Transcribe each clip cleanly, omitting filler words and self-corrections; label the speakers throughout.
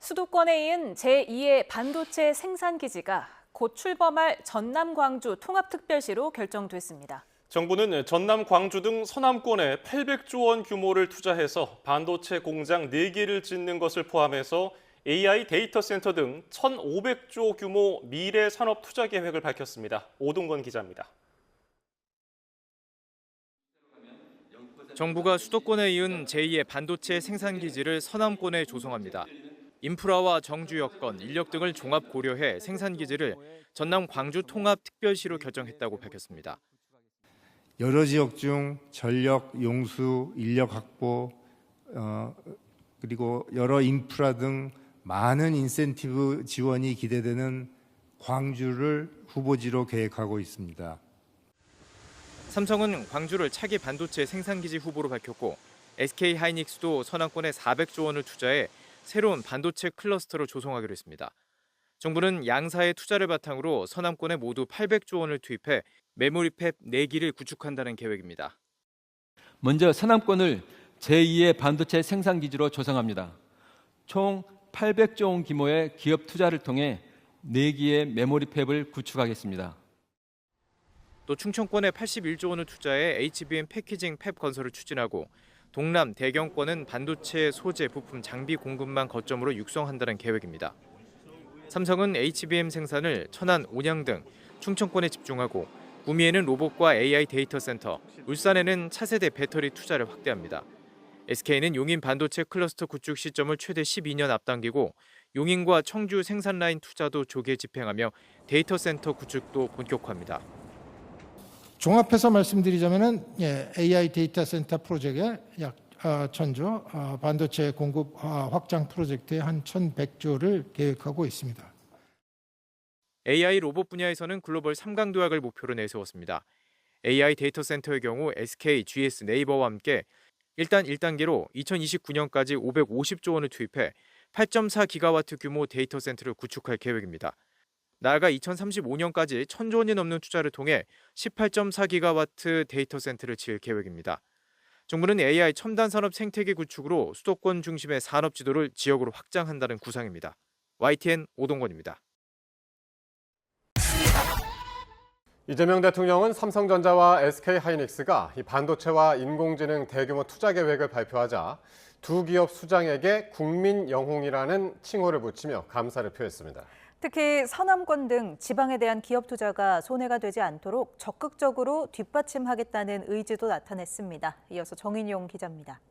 Speaker 1: 수도권에 이은 제2의 반도체 생산기지가 곧 출범할 전남 광주 통합특별시로 결정됐습니다.
Speaker 2: 정부는 전남 광주 등 서남권에 800조 원 규모를 투자해서 반도체 공장 4개를 짓는 것을 포함해서 AI 데이터 센터 등 1,500조 규모 미래 산업 투자 계획을 밝혔습니다. 오동건 기자입니다.
Speaker 3: 정부가 수도권에 이은 제2의 반도체 생산기지를 서남권에 조성합니다. 인프라와 정주 여건, 인력 등을 종합 고려해 생산기지를 전남 광주 통합특별시로 결정했다고 밝혔습니다.
Speaker 4: 여러 지역 중 전력, 용수, 인력 확보, 그리고 여러 인프라 등 많은 인센티브 지원이 기대되는 광주를 후보지로 계획하고 있습니다.
Speaker 3: 삼성은 광주를 차기 반도체 생산기지 후보로 밝혔고 SK하이닉스도 서남권에 400조 원을 투자해 새로운 반도체 클러스터를 조성하기로 했습니다. 정부는 양사의 투자를 바탕으로 서남권에 모두 800조 원을 투입해 메모리 팹 4기를 구축한다는 계획입니다.
Speaker 5: 먼저 서남권을 제2의 반도체 생산기지로 조성합니다. 총 800조 원 규모의 기업 투자를 통해 4기의 메모리 팹을 구축하겠습니다.
Speaker 3: 또 충청권에 81조 원을 투자해 HBM 패키징 팹 건설을 추진하고 동남 대경권은 반도체 소재, 부품, 장비 공급망 거점으로 육성한다는 계획입니다. 삼성은 HBM 생산을 천안, 온양 등 충청권에 집중하고 구미에는 로봇과 AI 데이터 센터, 울산에는 차세대 배터리 투자를 확대합니다. SK는 용인 반도체 클러스터 구축 시점을 최대 12년 앞당기고 용인과 청주 생산 라인 투자도 조기에 집행하며 데이터 센터 구축도 본격화합니다.
Speaker 6: 종합해서 말씀드리자면은 AI 데이터 센터 프로젝트에 약 1,000조, 반도체 공급 확장 프로젝트에 한 1,100조를 계획하고 있습니다.
Speaker 3: AI 로봇 분야에서는 글로벌 3강 도약을 목표로 내세웠습니다. AI 데이터 센터의 경우 SK, GS, 네이버와 함께 일단 1단계로 2029년까지 550조 원을 투입해 8.4기가와트 규모 데이터 센터를 구축할 계획입니다. 나아가 2035년까지 1,000조 원이 넘는 투자를 통해 18.4기가와트 데이터 센터를 지을 계획입니다. 정부는 AI 첨단 산업 생태계 구축으로 수도권 중심의 산업 지도를 지역으로 확장한다는 구상입니다. YTN 오동건입니다.
Speaker 7: 이재명 대통령은 삼성전자와 SK하이닉스가 이 반도체와 인공지능 대규모 투자 계획을 발표하자 두 기업 수장에게 국민 영웅이라는 칭호를 붙이며 감사를 표했습니다.
Speaker 1: 특히 서남권 등 지방에 대한 기업 투자가 손해가 되지 않도록 적극적으로 뒷받침하겠다는 의지도 나타냈습니다. 이어서 정인용 기자입니다.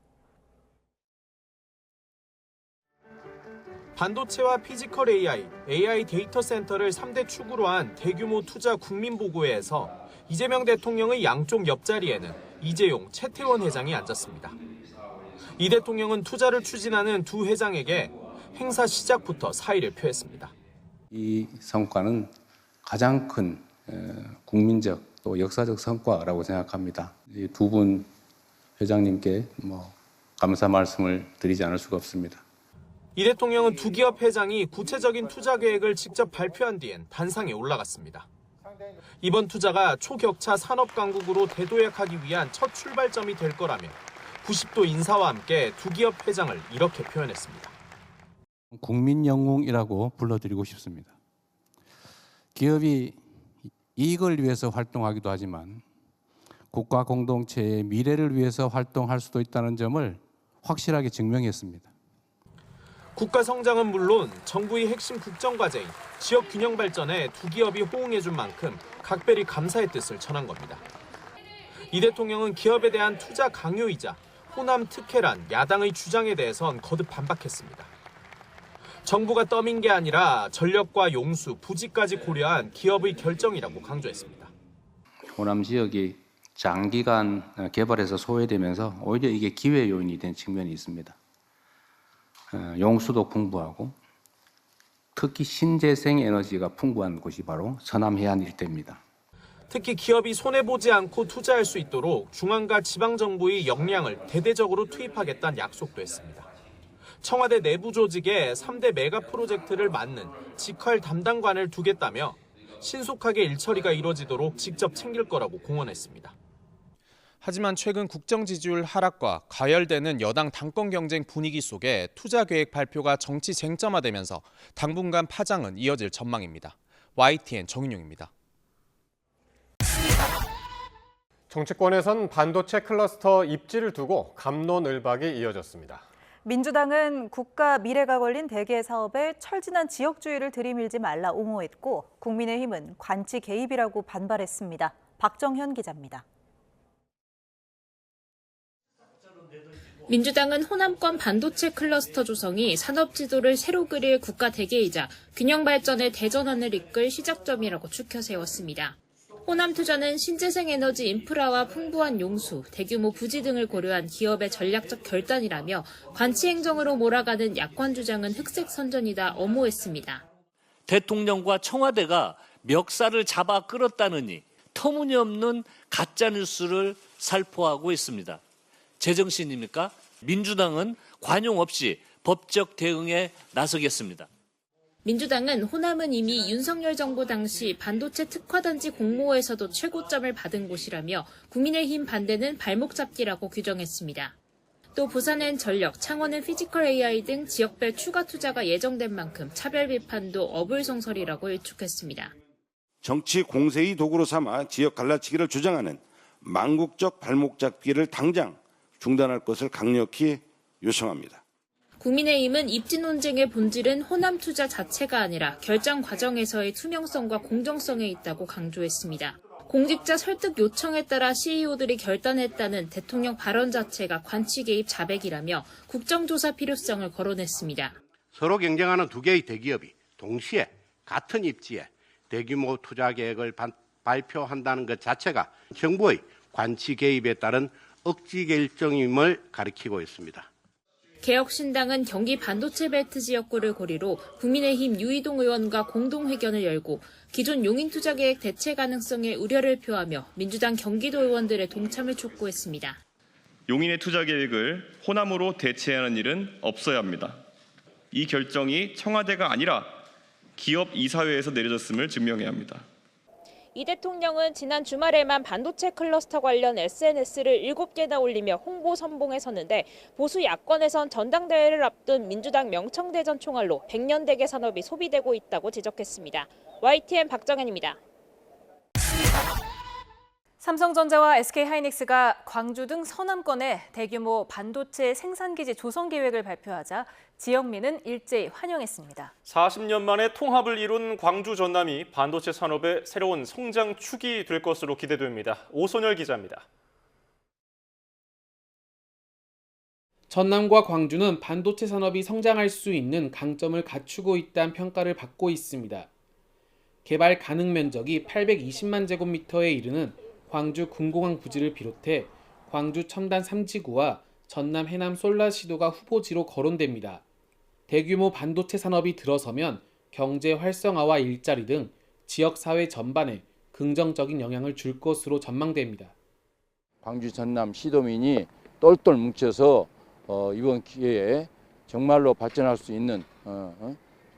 Speaker 8: 반도체와 피지컬 AI 데이터 센터를 3대 축으로 한 대규모 투자 국민보고회에서 이재명 대통령의 양쪽 옆자리에는 이재용, 최태원 회장이 앉았습니다. 이 대통령은 투자를 추진하는 두 회장에게 행사 시작부터 사의를 표했습니다.
Speaker 9: 이 성과는 가장 큰 국민적 또 역사적 성과라고 생각합니다. 이 두 분 회장님께 감사 말씀을 드리지 않을 수가 없습니다.
Speaker 8: 이 대통령은 두 기업 회장이 구체적인 투자 계획을 직접 발표한 뒤엔 단상에 올라갔습니다. 이번 투자가 초격차 산업 강국으로 대도약하기 위한 첫 출발점이 될 거라며 90도 인사와 함께 두 기업 회장을 이렇게 표현했습니다.
Speaker 9: 국민 영웅이라고 불러드리고 싶습니다. 기업이 이익을 위해서 활동하기도 하지만 국가 공동체의 미래를 위해서 활동할 수도 있다는 점을 확실하게 증명했습니다.
Speaker 8: 국가 성장은 물론 정부의 핵심 국정과제인 지역 균형 발전에 두 기업이 호응해준 만큼 각별히 감사의 뜻을 전한 겁니다. 이 대통령은 기업에 대한 투자 강요이자 호남 특혜란 야당의 주장에 대해선 거듭 반박했습니다. 정부가 떠민 게 아니라 전력과 용수, 부지까지 고려한 기업의 결정이라고 강조했습니다.
Speaker 9: 호남 지역이 장기간 개발해서 소외되면서 오히려 이게 기회 요인이 된 측면이 있습니다. 용수도 풍부하고 특히 신재생 에너지가 풍부한 곳이 바로 서남 해안 일대입니다.
Speaker 8: 특히 기업이 손해보지 않고 투자할 수 있도록 중앙과 지방정부의 역량을 대대적으로 투입하겠다는 약속도 했습니다. 청와대 내부 조직에 3대 메가 프로젝트를 맡는 직할 담당관을 두겠다며 신속하게 일처리가 이루어지도록 직접 챙길 거라고 공언했습니다.
Speaker 10: 하지만 최근 국정 지지율 하락과 가열되는 여당 당권 경쟁 분위기 속에 투자 계획 발표가 정치 쟁점화되면서 당분간 파장은 이어질 전망입니다. YTN 정인용입니다.
Speaker 7: 정치권에선 반도체 클러스터 입지를 두고 갑론을박이 이어졌습니다.
Speaker 1: 민주당은 국가 미래가 걸린 대개 사업에 철진한 지역주의를 들이밀지 말라 옹호했고 국민의힘은 관치 개입이라고 반발했습니다. 박정현 기자입니다.
Speaker 11: 민주당은 호남권 반도체 클러스터 조성이 산업 지도를 새로 그릴 국가 대계이자 균형 발전의 대전환을 이끌 시작점이라고 추켜 세웠습니다. 호남 투자는 신재생 에너지 인프라와 풍부한 용수, 대규모 부지 등을 고려한 기업의 전략적 결단이라며 관치 행정으로 몰아가는 야권 주장은 흑색 선전이다 엄호했습니다.
Speaker 12: 대통령과 청와대가 멱살을 잡아 끌었다느니 터무니없는 가짜뉴스를 살포하고 있습니다. 제정신입니까? 민주당은 관용 없이 법적 대응에 나서겠습니다.
Speaker 11: 민주당은 호남은 이미 윤석열 정부 당시 반도체 특화단지 공모에서도 최고점을 받은 곳이라며 국민의힘 반대는 발목 잡기라고 규정했습니다. 또 부산엔 전력, 창원은 피지컬 AI 등 지역별 추가 투자가 예정된 만큼 차별 비판도 어불성설이라고 일축했습니다.
Speaker 13: 정치 공세의 도구로 삼아 지역 갈라치기를 주장하는 망국적 발목 잡기를 당장 중단할 것을 강력히 요청합니다.
Speaker 11: 국민의힘은 입지 논쟁의 본질은 호남 투자 자체가 아니라 결정 과정에서의 투명성과 공정성에 있다고 강조했습니다. 공직자 설득 요청에 따라 CEO들이 결단했다는 대통령 발언 자체가 관치 개입 자백이라며 국정조사 필요성을 거론했습니다.
Speaker 14: 서로 경쟁하는 두 개의 대기업이 동시에 같은 입지에 대규모 투자 계획을 발표한다는 것 자체가 정부의 관치 개입에 따른 억지 결정임을 가리키고 있습니다.
Speaker 11: 개혁신당은 경기 반도체 벨트 지역구를 고리로 국민의힘 유이동 의원과 공동회견을 열고 기존 용인투자계획 대체 가능성에 우려를 표하며 민주당 경기도 의원들의 동참을 촉구했습니다.
Speaker 15: 용인의 투자 계획을 호남으로 대체하는 일은 없어야 합니다. 이 결정이 청와대가 아니라 기업 이사회에서 내려졌음을 증명해야 합니다.
Speaker 16: 이 대통령은 지난 주말에만 반도체 클러스터 관련 SNS를 7개나 올리며 홍보 선봉에 섰는데 보수 야권에선 전당대회를 앞둔 민주당 명청대전 총알로 100년 대계 산업이 소비되고 있다고 지적했습니다. YTN 박정현입니다.
Speaker 1: 삼성전자와 SK하이닉스가 광주 등 서남권에 대규모 반도체 생산기지 조성 계획을 발표하자 지역민은 일제히 환영했습니다.
Speaker 2: 40년 만에 통합을 이룬 광주 전남이 반도체 산업의 새로운 성장 축이 될 것으로 기대됩니다. 오선열 기자입니다.
Speaker 17: 전남과 광주는 반도체 산업이 성장할 수 있는 강점을 갖추고 있다는 평가를 받고 있습니다. 개발 가능 면적이 820만 제곱미터에 이르는 광주 군공항 부지를 비롯해 광주 첨단 3지구와 전남 해남 솔라시도가 후보지로 거론됩니다. 대규모 반도체 산업이 들어서면 경제 활성화와 일자리 등 지역사회 전반에 긍정적인 영향을 줄 것으로 전망됩니다.
Speaker 18: 광주 전남 시도민이 똘똘 뭉쳐서 이번 기회에 정말로 발전할 수 있는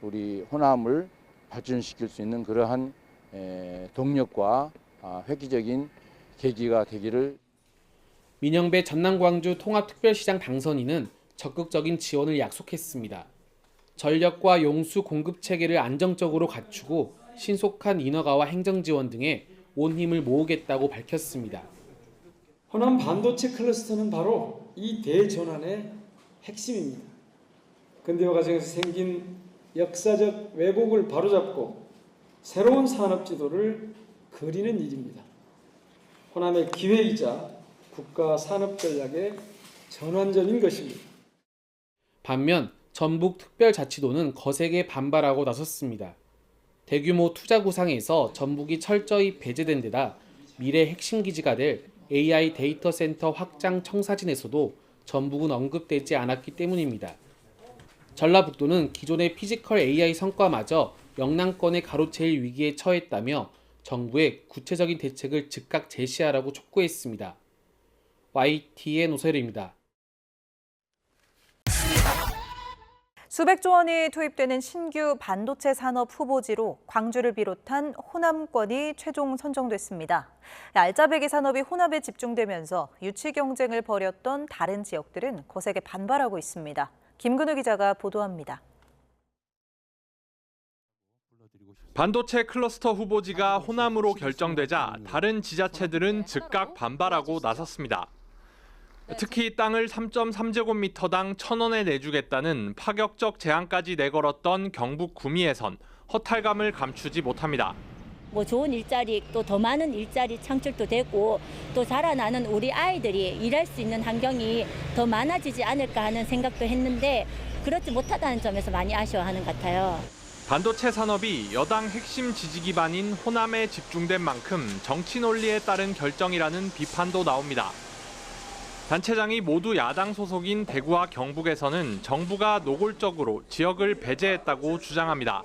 Speaker 18: 우리 호남을 발전시킬 수 있는 그러한 동력과 획기적인 계기가 되기를.
Speaker 17: 민영배 전남광주 통합특별시장 당선인은 적극적인 지원을 약속했습니다. 전력과 용수 공급 체계를 안정적으로 갖추고 신속한 인허가와 행정 지원 등에 온 힘을 모으겠다고 밝혔습니다.
Speaker 19: 호남 반도체 클러스터는 바로 이 대전환의 핵심입니다. 근대화 과정에서 생긴 역사적 왜곡을 바로잡고 새로운 산업 지도를 그리는 일입니다. 호남의 기회이자 국가 산업 전략의 전환점인 것입니다.
Speaker 17: 반면 전북특별자치도는 거세게 반발하고 나섰습니다. 대규모 투자 구상에서 전북이 철저히 배제된 데다 미래 핵심 기지가 될 AI 데이터 센터 확장 청사진에서도 전북은 언급되지 않았기 때문입니다. 전라북도는 기존의 피지컬 AI 성과마저 영남권의 가로채일 위기에 처했다며 정부의 구체적인 대책을 즉각 제시하라고 촉구했습니다. YTN 오세일입니다.
Speaker 1: 수백조 원이 투입되는 신규 반도체 산업 후보지로 광주를 비롯한 호남권이 최종 선정됐습니다. 알짜배기 산업이 호남에 집중되면서 유치 경쟁을 벌였던 다른 지역들은 거세게 반발하고 있습니다. 김근우 기자가 보도합니다.
Speaker 20: 반도체 클러스터 후보지가 호남으로 결정되자 다른 지자체들은 즉각 반발하고 나섰습니다. 특히 땅을 3.3제곱미터당 1,000원에 내주겠다는 파격적 제한까지 내걸었던 경북 구미에선 허탈감을 감추지 못합니다.
Speaker 21: 좋은 일자리, 또 더 많은 일자리 창출도 되고 또 자라나는 우리 아이들이 일할 수 있는 환경이 더 많아지지 않을까 하는 생각도 했는데 그렇지 못하다는 점에서 많이 아쉬워하는 것 같아요.
Speaker 20: 반도체 산업이 여당 핵심 지지 기반인 호남에 집중된 만큼 정치 논리에 따른 결정이라는 비판도 나옵니다. 단체장이 모두 야당 소속인 대구와 경북에서는 정부가 노골적으로 지역을 배제했다고 주장합니다.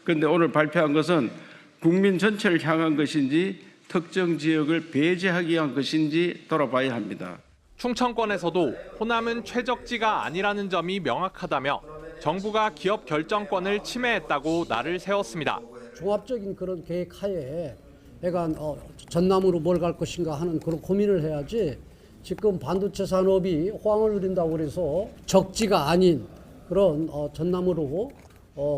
Speaker 22: 그런데 오늘 발표한 것은 국민 전체를 향한 것인지 특정 지역을 배제하기 위한 것인지 돌아봐야 합니다.
Speaker 20: 충청권에서도 호남은 최적지가 아니라는 점이 명확하다며 정부가 기업 결정권을 침해했다고 날을 세웠습니다.
Speaker 23: 종합적인 그런 계획 하에 약간 전남으로 뭘 갈 것인가 하는 그런 고민을 해야지 지금 반도체 산업이 호황을 누린다고 해서 적지가 아닌 그런 전남으로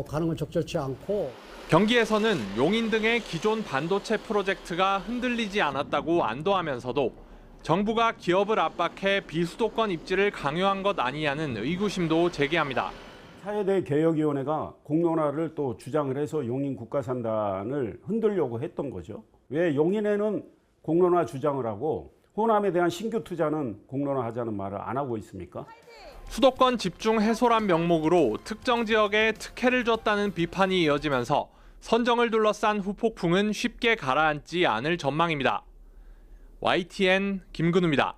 Speaker 23: 가는 건 적절치 않고.
Speaker 20: 경기에서는 용인 등의 기존 반도체 프로젝트가 흔들리지 않았다고 안도하면서도 정부가 기업을 압박해 비수도권 입지를 강요한 것 아니냐는 의구심도 제기합니다.
Speaker 24: 차세대 개혁위원회가 공론화를 또 주장을 해서 용인 국가산단을 흔들려고 했던 거죠. 왜 용인에는 공론화 주장을 하고 호남에 대한 신규 투자는 공론화하자는 말을 안 하고 있습니까?
Speaker 20: 수도권 집중 해소란 명목으로 특정 지역에 특혜를 줬다는 비판이 이어지면서 선정을 둘러싼 후폭풍은 쉽게 가라앉지 않을 전망입니다. YTN 김근우입니다.